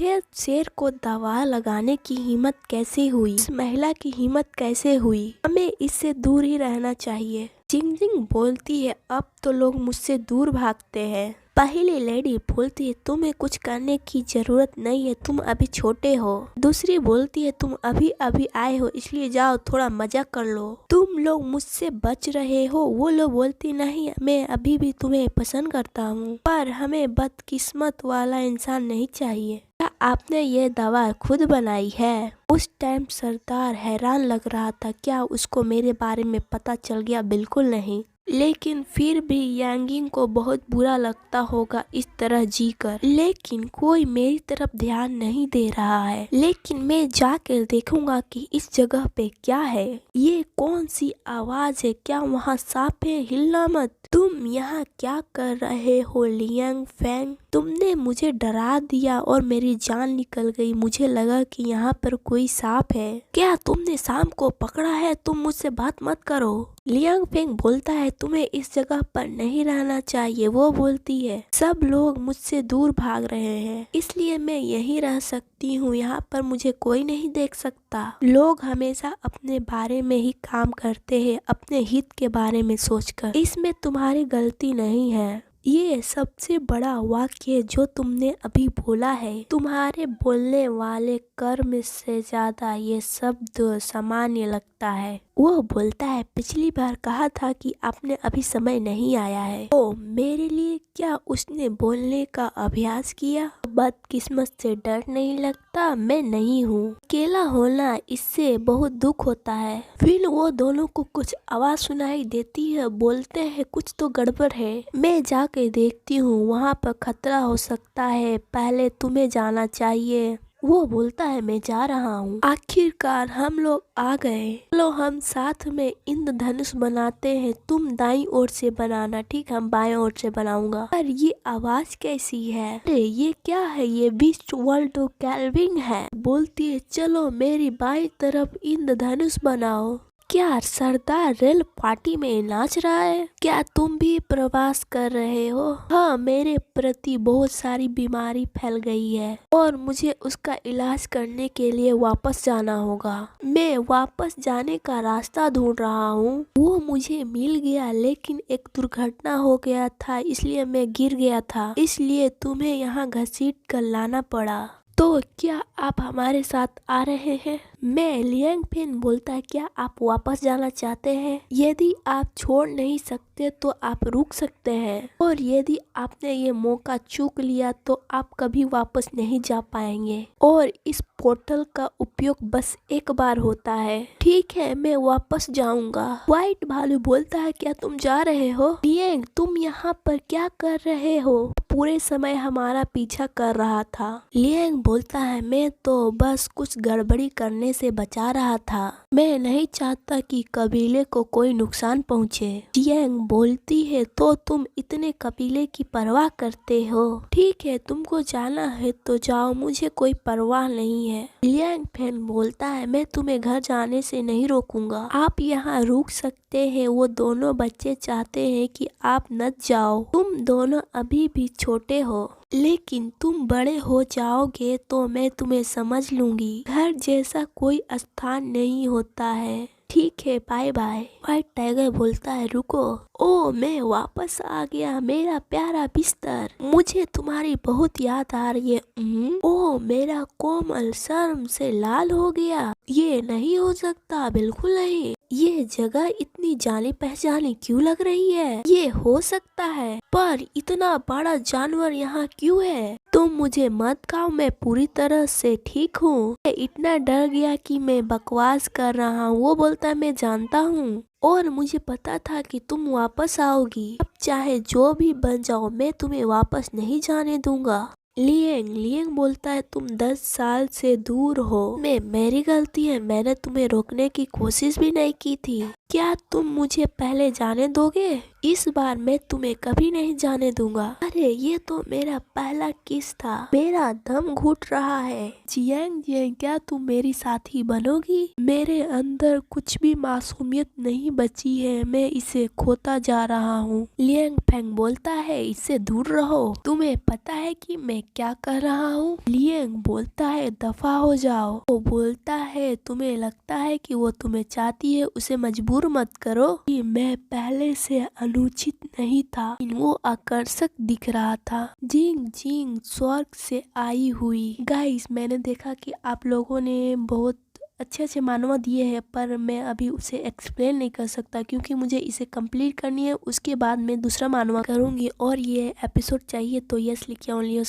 आखिर शेर को दवा लगाने की हिम्मत कैसे हुई? इस महिला की हिम्मत कैसे हुई? हमें इससे दूर ही रहना चाहिए। जिंग जिंग बोलती है, अब तो लोग मुझसे दूर भागते हैं। पहली लेडी बोलती है, तुम्हें कुछ करने की जरूरत नहीं है, तुम अभी छोटे हो। दूसरी बोलती है, तुम अभी अभी आए हो इसलिए जाओ थोड़ा मजा कर लो। तुम लोग मुझसे बच रहे हो। वो लोग बोलती, नहीं मैं अभी भी तुम्हें पसंद करता हूँ, पर हमें बदकिस्मत वाला इंसान नहीं चाहिए। क्या आपने ये दवा खुद बनाई है? उस टाइम सरदार हैरान लग रहा था, क्या उसको मेरे बारे में पता चल गया? बिल्कुल नहीं, लेकिन फिर भी यांगिंग को बहुत बुरा लगता होगा इस तरह जीकर। लेकिन कोई मेरी तरफ ध्यान नहीं दे रहा है। लेकिन मैं जाकर देखूंगा कि इस जगह पे क्या है। ये कौन सी आवाज है? क्या वहाँ सांप है? हिलना मत। तुम यहाँ क्या कर रहे हो लियांग फेंग? तुमने मुझे डरा दिया और मेरी जान निकल गई। मुझे लगा कि यहाँ पर कोई सांप है। क्या तुमने सांप को पकड़ा है? तुम मुझसे बात मत करो। लियांग फेंग बोलता है, तुम्हें इस जगह पर नहीं रहना चाहिए। वो बोलती है, सब लोग मुझसे दूर भाग रहे हैं इसलिए मैं यहीं रह सकती हूँ। यहाँ पर मुझे कोई नहीं देख सकता। लोग हमेशा अपने बारे में ही काम करते हैं, अपने हित के बारे में सोचकर। इसमें तुम्हारी गलती नहीं है। ये सबसे बड़ा वाक्य जो तुमने अभी बोला है। तुम्हारे बोलने वाले कर्म से ज्यादा ये शब्द सामान्य लगता है। वो बोलता है, पिछली बार कहा था कि आपने अभी समय नहीं आया है। ओ मेरे लिए क्या उसने बोलने का अभ्यास किया? बदकिस्मत से डर नहीं लगता? मैं नहीं हूँ। अकेला होना, इससे बहुत दुख होता है। फिर वो दोनों को कुछ आवाज सुनाई देती है। बोलते हैं, कुछ तो गड़बड़ है। मैं जाके देखती हूँ, वहाँ पर खतरा हो सकता है। पहले तुम्हें जाना चाहिए। वो बोलता है, मैं जा रहा हूँ। आखिरकार हम लोग आ गए। चलो हम साथ में इंद्रधनुष बनाते हैं। तुम दाईं ओर से बनाना, ठीक? हम बाएं ओर से बनाऊंगा। पर ये आवाज कैसी है? अरे ये क्या है? ये बीस्ट वर्ल्ड कैल्विंग है। बोलती है, चलो मेरी बाईं तरफ इंद्रधनुष बनाओ। क्या सरदार रेल पार्टी में नाच रहा है? क्या तुम भी प्रवास कर रहे हो? हाँ, मेरे प्रति बहुत सारी बीमारी फैल गई है और मुझे उसका इलाज करने के लिए वापस जाना होगा। मैं वापस जाने का रास्ता ढूंढ रहा हूँ। वो मुझे मिल गया, लेकिन एक दुर्घटना हो गया था इसलिए मैं गिर गया था, इसलिए तुम्हें यहाँ घसीट कर लाना पड़ा। तो क्या आप हमारे साथ आ रहे हैं? मैं लियांग फेंग बोलता है, क्या आप वापस जाना चाहते हैं? यदि आप छोड़ नहीं सकते तो आप रुक सकते हैं, और यदि आपने ये मौका चूक लिया तो आप कभी वापस नहीं जा पाएंगे। और इस पोर्टल का उपयोग बस एक बार होता है। ठीक है, मैं वापस जाऊंगा। व्हाइट भालू बोलता है, क्या तुम जा रहे हो? लियांग, तुम यहाँ पर क्या कर रहे हो? पूरे समय हमारा पीछा कर रहा था। लियांग बोलता है, मैं तो बस कुछ गड़बड़ी करने से बचा रहा था। मैं नहीं चाहता कि कबीले को कोई नुकसान पहुँचे। लियांग बोलती है, तो तुम इतने कबीले की परवाह करते हो? ठीक है, तुमको जाना है तो जाओ, मुझे कोई परवाह नहीं है। लियांग फेंग बोलता है, मैं तुम्हें घर जाने से नहीं रोकूंगा, आप यहाँ रुक सकते हैं। वो दोनों बच्चे चाहते हैं कि आप न जाओ। तुम दोनों अभी भी छोटे हो, लेकिन तुम बड़े हो जाओगे तो मैं तुम्हें समझ लूंगी। घर जैसा कोई स्थान नहीं होता है। ठीक है, बाय बाय। व्हाइट टाइगर बोलता है, रुको। ओ मैं वापस आ गया, मेरा प्यारा बिस्तर। मुझे तुम्हारी बहुत याद आ रही है। ओ मेरा कोमल शर्म से लाल हो गया। ये नहीं हो सकता, बिल्कुल नहीं। ये जगह इतनी जानी पहचानी क्यों लग रही है? ये हो सकता है, पर इतना बड़ा जानवर यहाँ क्यों है? तुम मुझे मत खाओ, मैं पूरी तरह से ठीक हूँ। मैं इतना डर गया कि मैं बकवास कर रहा हूँ। वो बोलता है, मैं जानता हूँ और मुझे पता था कि तुम वापस आओगी। अब चाहे जो भी बन जाओ, मैं तुम्हें वापस नहीं जाने दूंगा। लियांग बोलता है, तुम 10 साल से दूर हो। मेरी गलती है, मैंने तुम्हें रोकने की कोशिश भी नहीं की थी। क्या तुम मुझे पहले जाने दोगे? इस बार मैं तुम्हें कभी नहीं जाने दूंगा। अरे ये तो मेरा पहला किस था, मेरा दम घुट रहा है। जियांग, क्या तुम मेरी साथी बनोगी? मेरे अंदर कुछ भी मासूमियत नहीं बची है, मैं इसे खोता जा रहा हूँ। लियांग फेंग बोलता है, इससे दूर रहो। तुम्हें पता है कि मैं क्या कर रहा हूँ। लिएंग बोलता है दफा हो जाओ। वो बोलता है तुम्हें लगता है कि वो तुम्हें चाहती है, उसे मजबूर मत करो। मैं पहले से अनुचित नहीं था, वो आकर्षक दिख रहा था। जिंग जिंग स्वर्ग से आई हुई। गाइस, मैंने देखा कि आप लोगों ने बहुत अच्छे अच्छे मानवा दिए हैं, पर मैं अभी उसे एक्सप्लेन नहीं कर सकता क्योंकि मुझे इसे कंप्लीट करनी है। उसके बाद मैं दूसरा मानवा करूंगी और ये एपिसोड चाहिए तो यस लिखिए ओनली।